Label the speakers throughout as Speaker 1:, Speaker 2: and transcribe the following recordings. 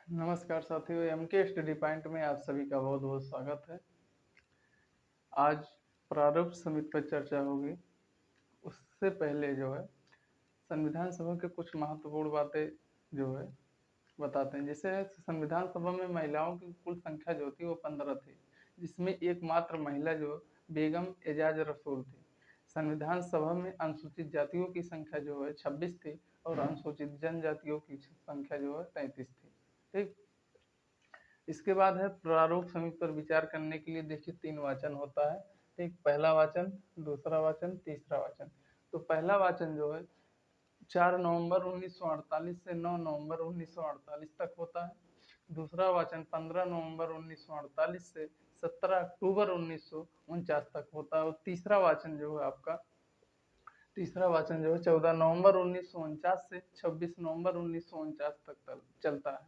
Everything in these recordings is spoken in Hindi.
Speaker 1: नमस्कार साथियों, एमके स्टडी पॉइंट में आप सभी का बहुत बहुत स्वागत है। आज प्रारूप समिति पर चर्चा होगी। उससे पहले जो है संविधान सभा के कुछ महत्वपूर्ण बातें जो है बताते हैं। जैसे संविधान सभा में महिलाओं की कुल संख्या जो थी वो 15 थी, जिसमें एकमात्र महिला जो बेगम एजाज रसूल थी। संविधान सभा में अनुसूचित जातियों की संख्या जो है 26 थी और अनुसूचित जनजातियों की संख्या जो है 33 थी। ठीक। इसके बाद है प्रारूप समिति पर विचार करने के लिए देखिए 3 वाचन होता है। ठीक, पहला वाचन, दूसरा वाचन, तीसरा वाचन। तो पहला वाचन जो है 4 नवंबर 1948 से 9 नवंबर 1948 तक होता है। दूसरा वाचन 15 नवंबर 1948 से 17 अक्टूबर 1949 तक होता है। और तीसरा वाचन जो है 14 नवंबर 1949 से 26 नवंबर 1949 तक चलता है।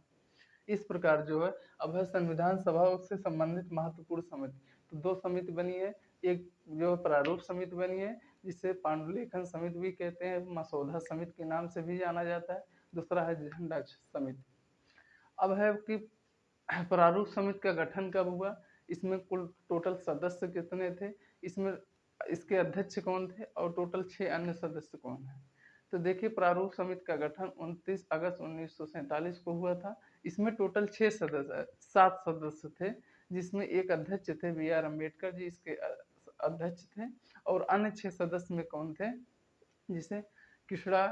Speaker 1: इस प्रकार जो है अब है संविधान सभा से संबंधित महत्वपूर्ण समिति। तो 2 समिति बनी है, एक जो प्रारूप समिति बनी है जिसे पांडुलेखन समिति भी कहते हैं, मसौदा समिति के नाम से भी जाना जाता है। दूसरा है झंडा समिति। अब है कि प्रारूप समिति का गठन कब हुआ, इसमें कुल टोटल सदस्य कितने थे, इसमें इसके अध्यक्ष कौन थे और टोटल 6 अन्य सदस्य कौन है। तो देखिए प्रारूप समिति का गठन 29 अगस्त 1947 को हुआ था। इसमें टोटल 7 सदस्य थे, जिसमें एक अध्यक्ष थे B.R. अम्बेडकर जी, इसके अध्यक्ष थे। और अन्य 6 सदस्य में कौन थे, जिसे कृष्णा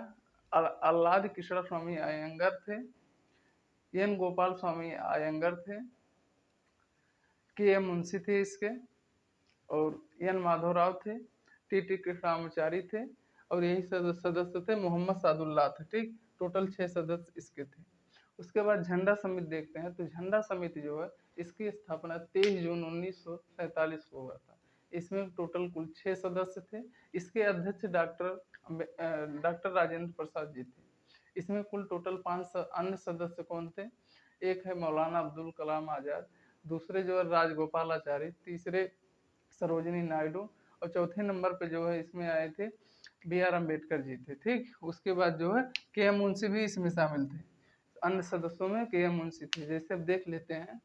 Speaker 1: आह्लाद कृष्णा स्वामी अयंगर थे, एन गोपाल स्वामी अयंगर थे, के.एम. मुंशी थे इसके, और एन माधवराव थे, टी कृष्णाचारी थे, और यही सदस्य थे मोहम्मद सादुल्लाह थे। ठीक, टोटल 6 सदस्य इसके थे। उसके बाद झंडा समिति देखते हैं। तो झंडा समिति जो है इसकी स्थापना 23 जून 1947 को हुआ था। इसमें टोटल कुल 6 सदस्य थे। इसके अध्यक्ष डॉक्टर राजेंद्र प्रसाद जी थे। इसमें कुल टोटल 5 अन्य सदस्य कौन थे, एक है मौलाना अब्दुल कलाम आजाद, दूसरे जो है राजगोपालाचारी, तीसरे सरोजिनी नायडू, और चौथे नंबर पे जो है इसमें आए थे B.R. अम्बेडकर जी थे। ठीक, उसके बाद जो है के.एम. मुंशी भी इसमें शामिल थे। अन्य सदस्यों में के.एम. मुंशी थे। जैसे अब देख लेते हैं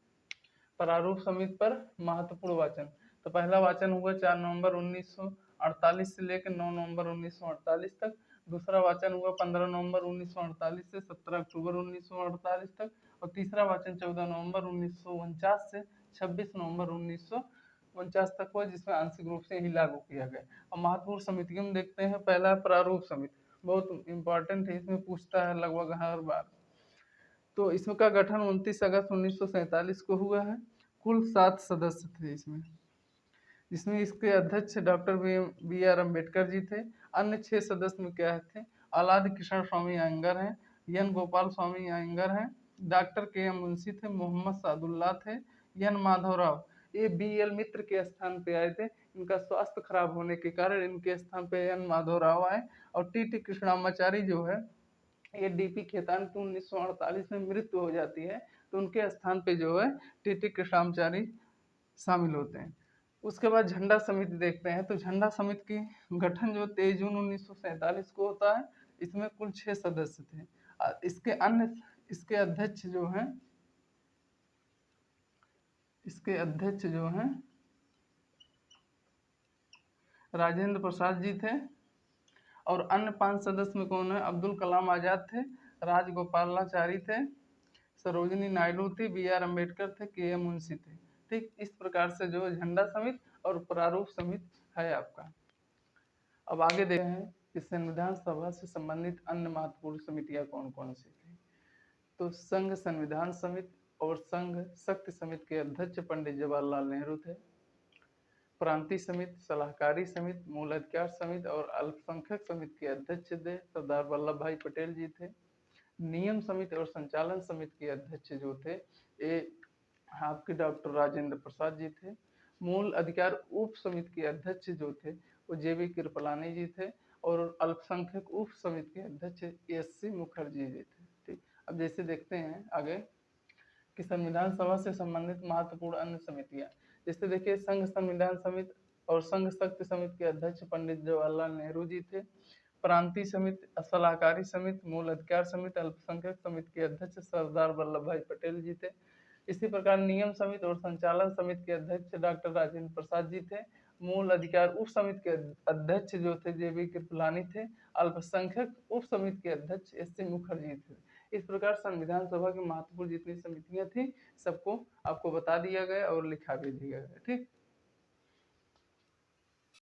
Speaker 1: प्रारूप समिति पर महत्वपूर्ण वाचन। तो पहला वाचन हुआ 4 नवंबर 1948 से लेकर 9 नवंबर 1948 तक। दूसरा वाचन हुआ 15 नवंबर 1948 से 17 अक्टूबर 1948 तक। और तीसरा वाचन 14 नवंबर 1949 से 26 नवंबर 1949 तक हुआ, जिसमें आंशिक रूप से ही लागू किया गया। अब महत्वपूर्ण समितियों में देखते हैं। पहला प्रारूप समिति, बहुत इंपॉर्टेंट है, इसमें पूछता है लगभग हर बार। तो इसका गठन 29 अगस्त 1947 को हुआ है। कुल 7 सदस्य थे इसमें, जिसमें इसके अध्यक्ष डॉक्टर B.R. अम्बेडकर जी थे। अन्य 6 सदस्य में क्या थे, आह्लाद कृष्ण स्वामी अयंगर हैं, एन गोपाल स्वामी अयंगर हैं, डॉक्टर के.एम. मुंशी थे, मोहम्मद सादुल्लाह थे, एन माधवराव ये B.L. मित्र के स्थान पे आए थे। इनका स्वास्थ्य खराब होने के कारण इनके स्थान पे एन माधवराव आए। और टी कृष्णामाचारी जो है ये D.P. खेतान की 1948 में मृत्यु हो जाती है, तो उनके स्थान पे जो है टी कृष्णाचारी शामिल होते हैं। उसके बाद झंडा समिति देखते हैं। तो झंडा समिति की गठन जो 23 जून 1947 को होता है। इसमें कुल 6 सदस्य थे। इसके अध्यक्ष जो हैं राजेंद्र प्रसाद जी थे। और अन्य 5 सदस्य में कौन है, अब्दुल कलाम आजाद थे, राजगोपालाचारी थे, सरोजिनी नायडू थी, B.R. अम्बेडकर थे, के.एम. मुंशी थे। ठीक, इस प्रकार से जो झंडा समिति और प्रारूप समिति है आपका। अब आगे देखते हैं कि संविधान सभा से संबंधित अन्य महत्वपूर्ण समितियां कौन कौन सी थी। तो संघ संविधान समिति और संघ शक्ति समिति के अध्यक्ष पंडित जवाहरलाल नेहरू थे। प्रांतीय समिति, सलाहकारी समिति, मूल अधिकार समिति और अल्पसंख्यक समिति के अध्यक्ष थे सरदार वल्लभ भाई पटेल जी थे। नियम समिति और संचालन समिति के अध्यक्ष जो थे ये आपके डॉक्टर राजेंद्र प्रसाद जी थे। मूल अधिकार उप समिति के अध्यक्ष जो थे वो J.B. कृपलानी जी थे। और अल्पसंख्यक उप समिति के अध्यक्ष S.C. मुखर्जी जी थे। ठीक, अब जैसे देखते हैं आगे कि संविधान सभा से संबंधित महत्वपूर्ण अन्य समितियां। जैसे देखिए संघ संविधान समिति और संघ शक्ति समिति के अध्यक्ष पंडित जवाहरलाल नेहरू जी थे। प्रांतीय समिति, सलाहकारी समिति, मूल अधिकार समिति, अल्पसंख्यक समिति के अध्यक्ष सरदार वल्लभ भाई पटेल जी थे। इसी प्रकार नियम समिति और संचालन समिति के अध्यक्ष डॉक्टर राजेंद्र प्रसाद जी थे। मूल अधिकार उप समिति के अध्यक्ष जो थे JB कृपलानी थे। अल्पसंख्यक उप समिति के अध्यक्ष SC मुखर्जी थे। इस प्रकार संविधान सभा की महत्वपूर्ण जितनी समितियां थी सबको आपको बता दिया गया और लिखा भी दिया गया। ठीक।